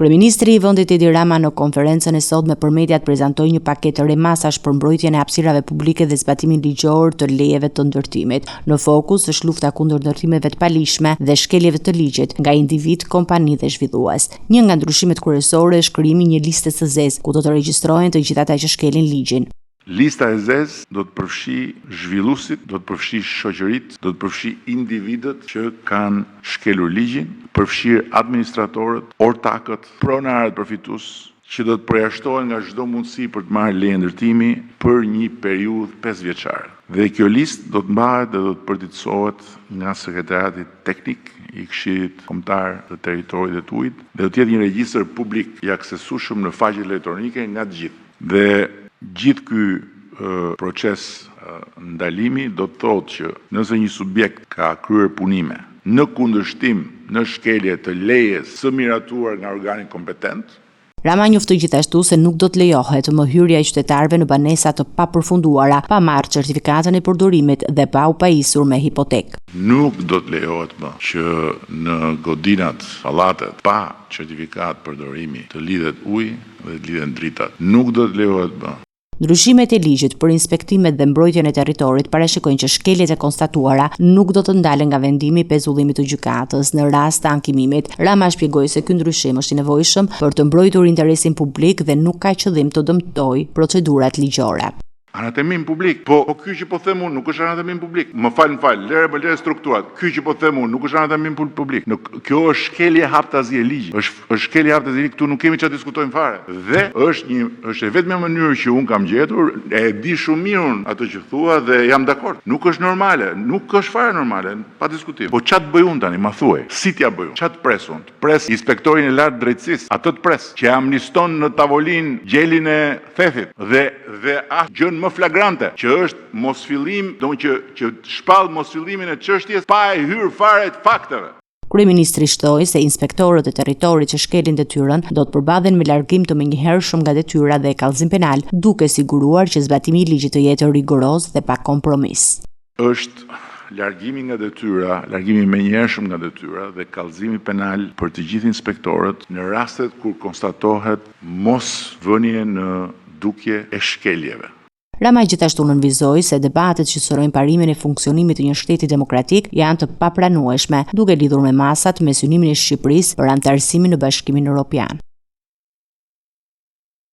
Kryeministri i vendit Edi Rama në konferencën e sotme për mediat prezantoi një paketë remasash për mbrojtjen e hapësirave publike dhe zbatimin ligjor të lejeve të ndërtimit. Në fokus është lufta kundër ndërtimeve të palishme dhe shkeljeve të ligjit nga individ, kompani dhe zhvillues. Një nga ndryshimet kryesore është krijimi një liste së zezë ku do të regjistrohen të gjithë ata që shkelin ligjin. Lista e zezë do të përfshi zhvilluesit, do të përfshi shoqëritë, do të përfshi individët që kanë shkelur ligjin, përfshir administratorët, ortakët, pronarët përfitues që do të përjashtohen nga çdo mundësi për të marrë leje ndërtimi për një periudhë 5 vjeçare. Dhe kjo listë do të mbahet dhe do të përditësohet nga sekretariati teknik i Këshillit Kombëtar të Territorit dhe të Ujit dhe do të jetë një regjistër publik i aksesueshëm në faqet elektronike nga të gjithë. Dhe gjithë ky proces ndalimi do të thotë që nëse një subjekt ka kryer punime në kundërshtim në shkelje të lejes së miratuar nga organi kompetent, Rama njoftoi gjithashtu se nuk do të lejohet më hyrja e qytetarëve në banesa të papërfunduara, pa marrë certifikatën e përdorimit dhe pa u pajisur me hipotekë. Nuk do të lejohet më që në godinat, pallatet pa certifikat përdorimi të lidhet ujë dhe të lidhen dritat. Nuk do të lejohet më. Ndryshimet e ligjit për inspektimet dhe mbrojtjen e territorit parashikojnë që shkeljet e konstatuara nuk do të ndalen nga vendimi i pezullimit të gjykatës në rast të ankimimit. Rama shpjegoi se ky ndryshim është i nevojshëm për të mbrojtur interesin publik dhe nuk ka qëllim të dëmtojë procedurat ligjore. Anatemim publik, po ky që po them unë nuk është anatemim publik. Më fal, lere strukturat. Ky që po them unë nuk është anatemim publik. Kjo është shkelje haptazi e ligjit. Është shkelje haptazi e ligjit, këtu nuk kemi çfarë diskutojmë fare. Dhe është e vetmja mënyrë që unë kam gjetur, e di shumë mirë atë që thua dhe jam dakord. Nuk është normale, nuk është fare normale, pa diskutim. Po ç'a të bëj unë tani, ma thuaj. Si t'ja bëj unë? Ç'a të pres unë? Pres inspektorin e lartë drejtësisë, atë të pres që amniston në tavolinë gjelin e thethit dhe gjën më flagrante, që është mosfillim, domethënë që shpall mosfillimin e çështjes pa e hyrë fare të fakteve. Kryeministri shtoi se inspektorët e territorit që shkelin detyrën do të përballen me largim të menjëhershëm nga detyra dhe kallëzim penal, duke siguruar që zbatimi i ligjit të jetë rigoroz dhe pa kompromis. Është largimi nga detyra, largimi menjëhershëm nga detyra dhe kallëzimi penal për të gjithë inspektorët në rastet kur konstatohet mosvënie në dukje e shkeljeve. Rama gjithashtu nënvizoi se debatet që sërojnë parimin e funksionimit të një shteti demokratik janë të papranueshme, duke lidhur me masat me synimin e Shqipërisë për anëtarësimin në Bashkimin Evropian.